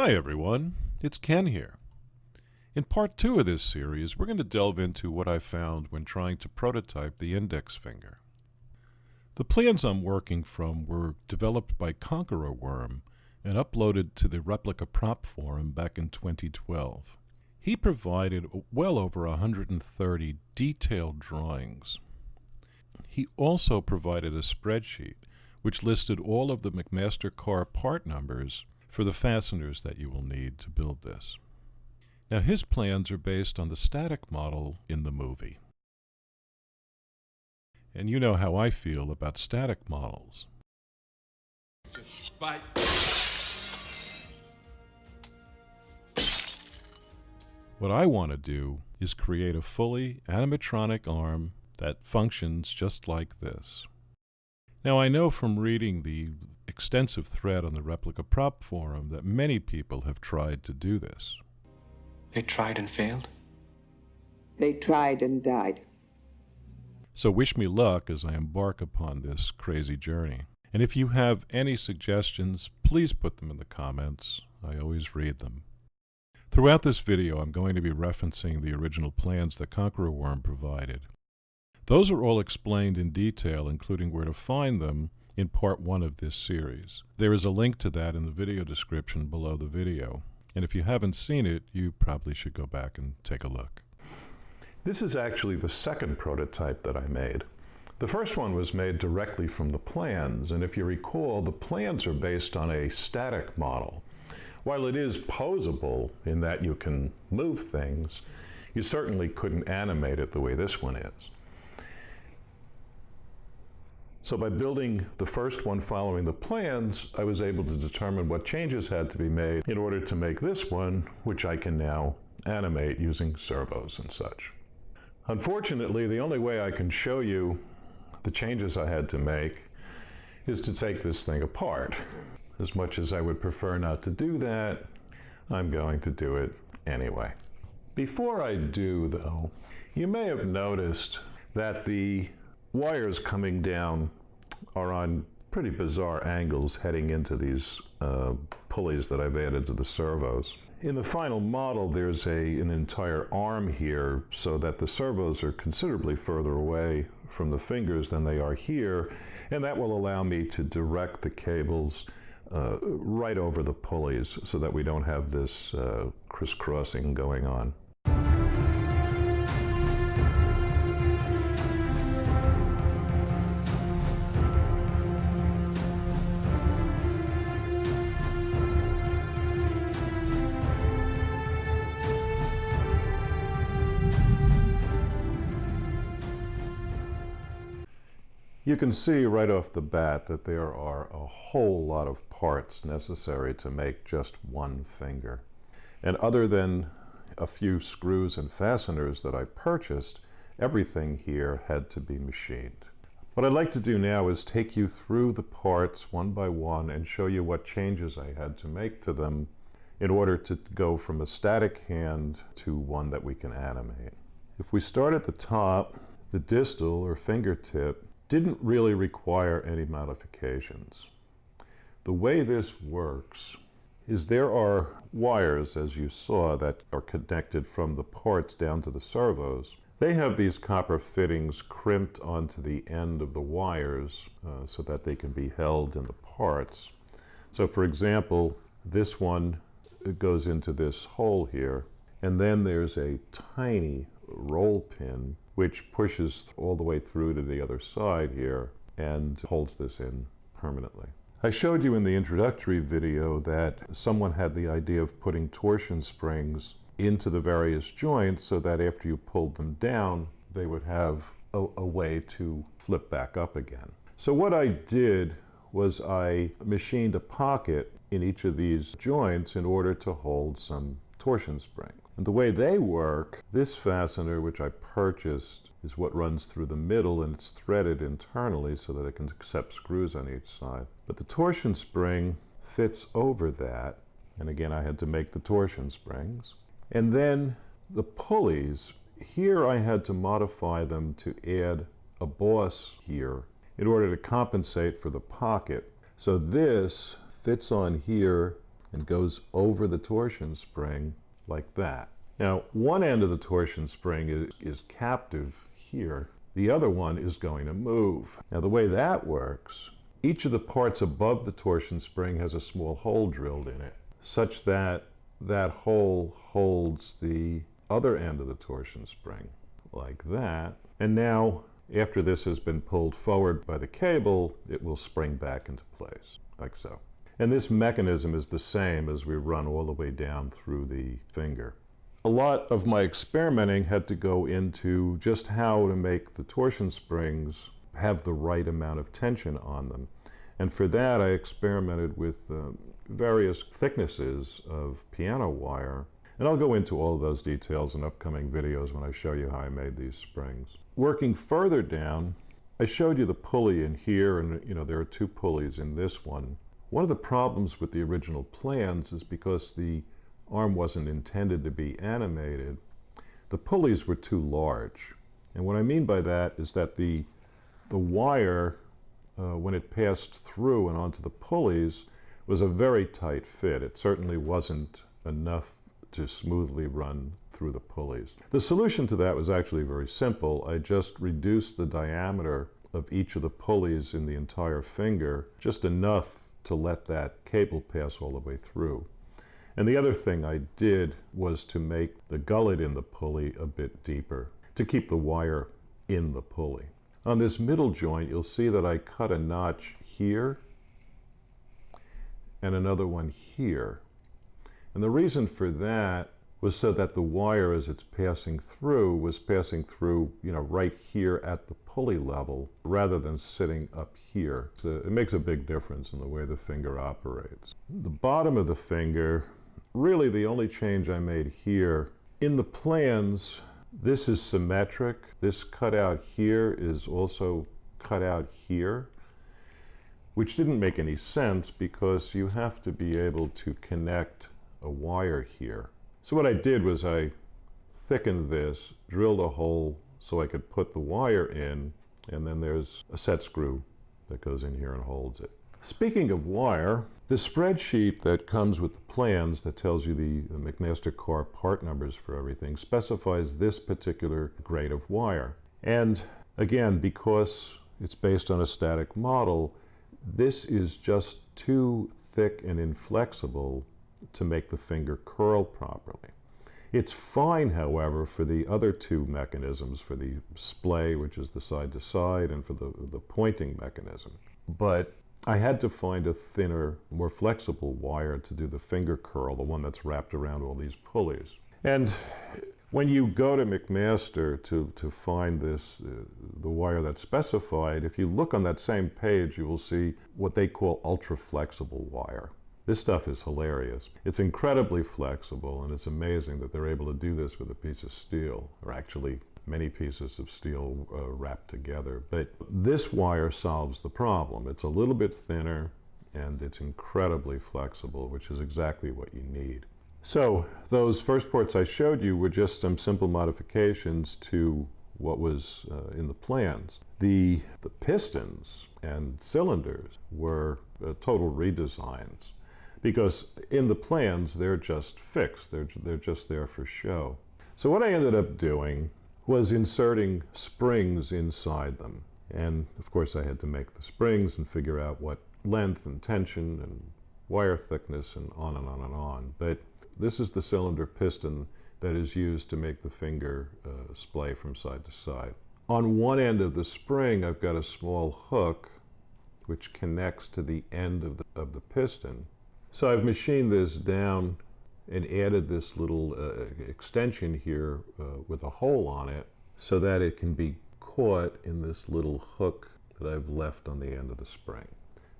Hi everyone, it's Ken here. In part 2 of this series, we're going to delve into what I found when trying to prototype the index finger. The plans I'm working from were developed by Conqueror Worm and uploaded to the Replica Prop Forum back in 2012. He provided well over 130 detailed drawings. He also provided a spreadsheet which listed all of the McMaster car part numbers for the fasteners that you will need to build this. Now his plans are based on the static model in the movie. And you know how I feel about static models. Just bite. What I want to do is create a fully animatronic arm that functions just like this. Now I know from reading the extensive thread on the Replica Prop Forum that many people have tried to do this. They tried and failed? They tried and died. So wish me luck as I embark upon this crazy journey. And if you have any suggestions, please put them in the comments. I always read them. Throughout this video, I'm going to be referencing the original plans that Conqueror Worm provided. Those are all explained in detail, including where to find them, in part 1 of this series. There is a link to that in the video description below the video. And if you haven't seen it, you probably should go back and take a look. This is actually the second prototype that I made. The first one was made directly from the plans, and if you recall, the plans are based on a static model. While it is posable in that you can move things, you certainly couldn't animate it the way this one is. So by building the first one following the plans, I was able to determine what changes had to be made in order to make this one, which I can now animate using servos and such. Unfortunately, the only way I can show you the changes I had to make is to take this thing apart. As much as I would prefer not to do that, I'm going to do it anyway. Before I do, though, you may have noticed that the wires coming down are on pretty bizarre angles heading into these pulleys that I've added to the servos. In the final model, there's an entire arm here so that the servos are considerably further away from the fingers than they are here, and that will allow me to direct the cables right over the pulleys so that we don't have this crisscrossing going on. You can see right off the bat that there are a whole lot of parts necessary to make just one finger. And other than a few screws and fasteners that I purchased, everything here had to be machined. What I'd like to do now is take you through the parts one by one and show you what changes I had to make to them in order to go from a static hand to one that we can animate. If we start at the top, the distal or fingertip didn't really require any modifications. The way this works is there are wires, as you saw, that are connected from the parts down to the servos. They have these copper fittings crimped onto the end of the wires so that they can be held in the parts. So for example, this one goes into this hole here, and then there's a tiny roll pin which pushes all the way through to the other side here and holds this in permanently. I showed you in the introductory video that someone had the idea of putting torsion springs into the various joints so that after you pulled them down, they would have a way to flip back up again. So what I did was I machined a pocket in each of these joints in order to hold some torsion springs. And the way they work, this fastener, which I purchased, is what runs through the middle, and it's threaded internally so that it can accept screws on each side. But the torsion spring fits over that, and again I had to make the torsion springs. And then the pulleys, here I had to modify them to add a boss here in order to compensate for the pocket. So this fits on here and goes over the torsion spring like that. Now, one end of the torsion spring is captive here. The other one is going to move. Now, the way that works, each of the parts above the torsion spring has a small hole drilled in it, such that that hole holds the other end of the torsion spring, like that. And now, after this has been pulled forward by the cable, it will spring back into place, like so. And this mechanism is the same as we run all the way down through the finger. A lot of my experimenting had to go into just how to make the torsion springs have the right amount of tension on them. And for that, I experimented with various thicknesses of piano wire. And I'll go into all of those details in upcoming videos when I show you how I made these springs. Working further down, I showed you the pulley in here, and there are two pulleys in this one. One of the problems with the original plans is because the arm wasn't intended to be animated, the pulleys were too large. And what I mean by that is that the wire, when it passed through and onto the pulleys, was a very tight fit. It certainly wasn't enough to smoothly run through the pulleys. The solution to that was actually very simple. I just reduced the diameter of each of the pulleys in the entire finger, just enough to let that cable pass all the way through. And the other thing I did was to make the gullet in the pulley a bit deeper, to keep the wire in the pulley. On this middle joint, you'll see that I cut a notch here and another one here. And the reason for that was so that the wire, as it's passing through, was passing through, right here at the pulley level, rather than sitting up here. So it makes a big difference in the way the finger operates. The bottom of the finger, really the only change I made here, in the plans, this is symmetric. This cutout here is also cut out here, which didn't make any sense because you have to be able to connect a wire here. So what I did was I thickened this, drilled a hole so I could put the wire in, and then there's a set screw that goes in here and holds it. Speaking of wire, the spreadsheet that comes with the plans that tells you the McMaster car part numbers for everything specifies this particular grade of wire. And again, because it's based on a static model, this is just too thick and inflexible to make the finger curl properly. It's fine, however, for the other two mechanisms, for the splay, which is the side to side, and for the pointing mechanism. But I had to find a thinner, more flexible wire to do the finger curl, the one that's wrapped around all these pulleys. And when you go to McMaster to find this, the wire that's specified, if you look on that same page, you will see what they call ultra flexible wire. This stuff is hilarious. It's incredibly flexible, and it's amazing that they're able to do this with a piece of steel, or actually many pieces of steel wrapped together. But this wire solves the problem. It's a little bit thinner, and it's incredibly flexible, which is exactly what you need. So those first ports I showed you were just some simple modifications to what was in the plans. The pistons and cylinders were total redesigns, because in the plans they're just fixed. They're just there for show. So what I ended up doing was inserting springs inside them. And of course I had to make the springs and figure out what length and tension and wire thickness and on and on and on. But this is the cylinder piston that is used to make the finger splay from side to side. On one end of the spring, I've got a small hook which connects to the end of the piston. So I've machined this down and added this little extension here with a hole on it so that it can be caught in this little hook that I've left on the end of the spring.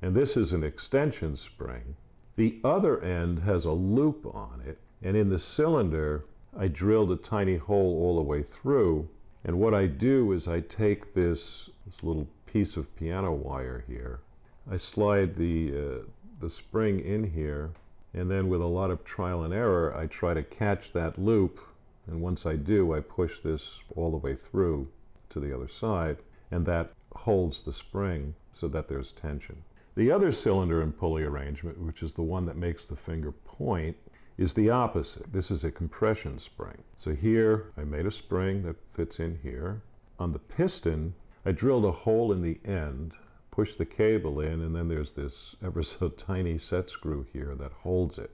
And this is an extension spring. The other end has a loop on it, and in the cylinder I drilled a tiny hole all the way through. And what I do is I take this little piece of piano wire here, I slide the spring in here, and then with a lot of trial and error I try to catch that loop, and once I do I push this all the way through to the other side, and that holds the spring so that there's tension. The other cylinder and pulley arrangement, which is the one that makes the finger point, is the opposite. This is a compression spring. So here I made a spring that fits in here. On the piston, I drilled a hole in the end, pushed the cable in, and then there's this ever so tiny set screw here that holds it.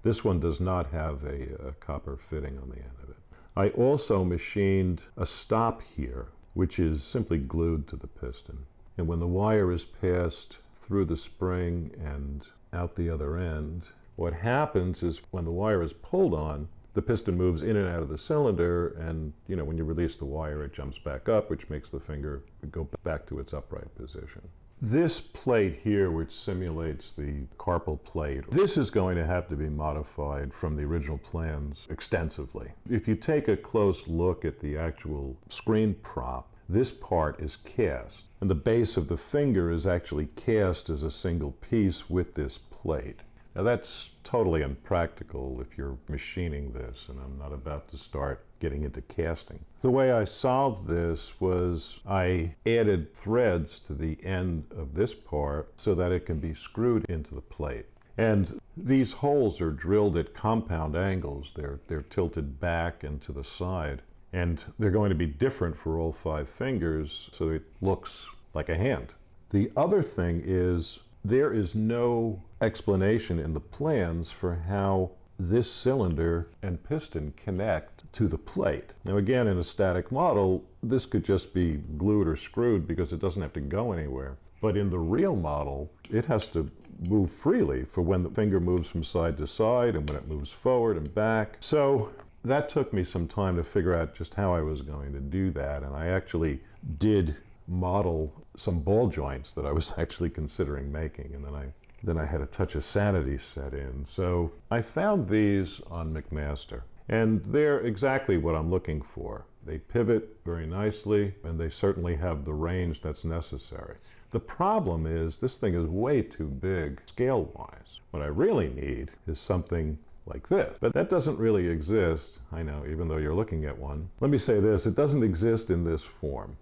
This one does not have a copper fitting on the end of it. I also machined a stop here, which is simply glued to the piston. And when the wire is passed through the spring and out the other end, what happens is when the wire is pulled on, the piston moves in and out of the cylinder, and when you release the wire, it jumps back up, which makes the finger go back to its upright position. This plate here, which simulates the carpal plate, this is going to have to be modified from the original plans extensively. If you take a close look at the actual screen prop, this part is cast, and the base of the finger is actually cast as a single piece with this plate. Now that's totally impractical if you're machining this, and I'm not about to start getting into casting. The way I solved this was I added threads to the end of this part so that it can be screwed into the plate. And these holes are drilled at compound angles. They're tilted back and to the side. And they're going to be different for all 5 fingers, so it looks like a hand. The other thing is there is no explanation in the plans for how this cylinder and piston connect to the plate. Now again, in a static model, this could just be glued or screwed because it doesn't have to go anywhere. But in the real model, it has to move freely for when the finger moves from side to side and when it moves forward and back. So that took me some time to figure out just how I was going to do that, and I actually did model some ball joints that I was actually considering making, and then I had a touch of sanity set in. So I found these on McMaster, and they're exactly what I'm looking for. They pivot very nicely, and they certainly have the range that's necessary. The problem is this thing is way too big scale-wise. What I really need is something like this. But that doesn't really exist, I know, even though you're looking at one. Let me say this, it doesn't exist in this form.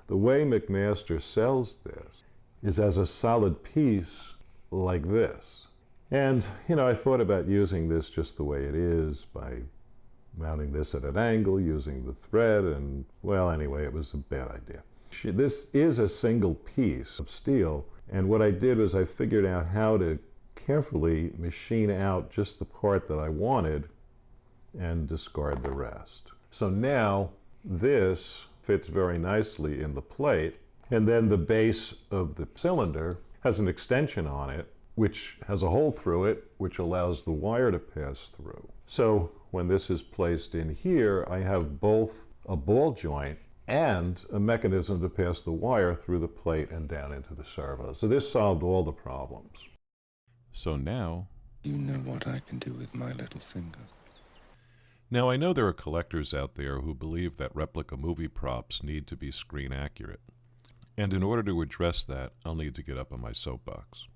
The way McMaster sells this is as a solid piece like this. And, I thought about using this just the way it is by mounting this at an angle, using the thread, and, well, anyway, it was a bad idea. This is a single piece of steel, and what I did was I figured out how to carefully machine out just the part that I wanted and discard the rest. So now this fits very nicely in the plate, and then the base of the cylinder has an extension on it which has a hole through it which allows the wire to pass through. So when this is placed in here, I have both a ball joint and a mechanism to pass the wire through the plate and down into the servo. So this solved all the problems. So now... You know what I can do with my little finger. Now I know there are collectors out there who believe that replica movie props need to be screen accurate. And in order to address that, I'll need to get up on my soapbox.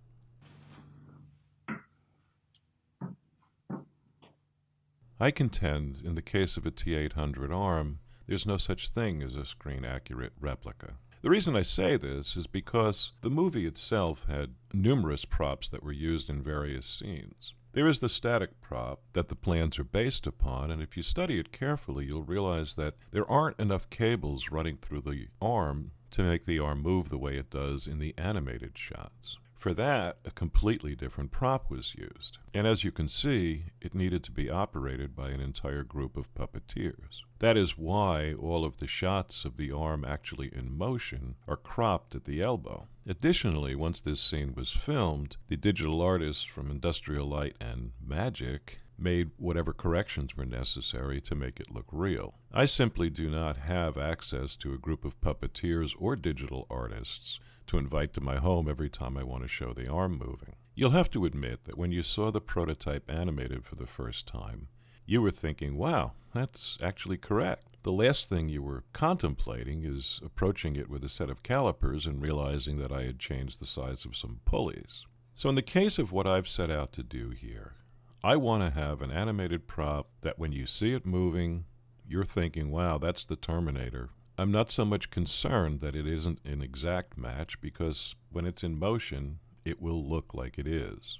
I contend, in the case of a T-800 arm, there's no such thing as a screen-accurate replica. The reason I say this is because the movie itself had numerous props that were used in various scenes. There is the static prop that the plans are based upon, and if you study it carefully, you'll realize that there aren't enough cables running through the arm to make the arm move the way it does in the animated shots. For that, a completely different prop was used. And as you can see, it needed to be operated by an entire group of puppeteers. That is why all of the shots of the arm actually in motion are cropped at the elbow. Additionally, once this scene was filmed, the digital artists from Industrial Light and Magic made whatever corrections were necessary to make it look real. I simply do not have access to a group of puppeteers or digital artists to invite to my home every time I want to show the arm moving. You'll have to admit that when you saw the prototype animated for the first time, you were thinking, wow, that's actually correct. The last thing you were contemplating is approaching it with a set of calipers and realizing that I had changed the size of some pulleys. So in the case of what I've set out to do here, I want to have an animated prop that when you see it moving, you're thinking, wow, that's the Terminator. I'm not so much concerned that it isn't an exact match because when it's in motion, it will look like it is.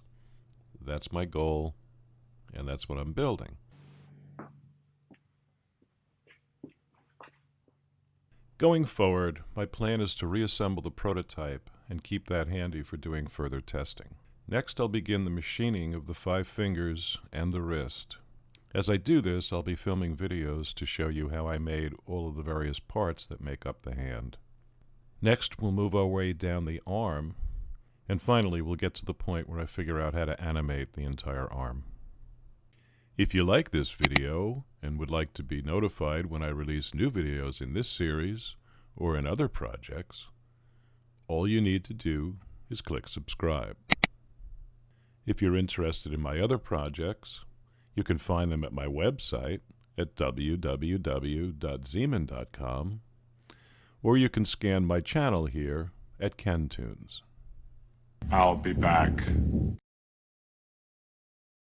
That's my goal, and that's what I'm building. Going forward, my plan is to reassemble the prototype and keep that handy for doing further testing. Next, I'll begin the machining of the 5 fingers and the wrist. As I do this, I'll be filming videos to show you how I made all of the various parts that make up the hand. Next, we'll move our way down the arm, and finally we'll get to the point where I figure out how to animate the entire arm. If you like this video and would like to be notified when I release new videos in this series or in other projects, all you need to do is click subscribe. If you're interested in my other projects, you can find them at my website at www.zeman.com, or you can scan my channel here at KenTunes. I'll be back.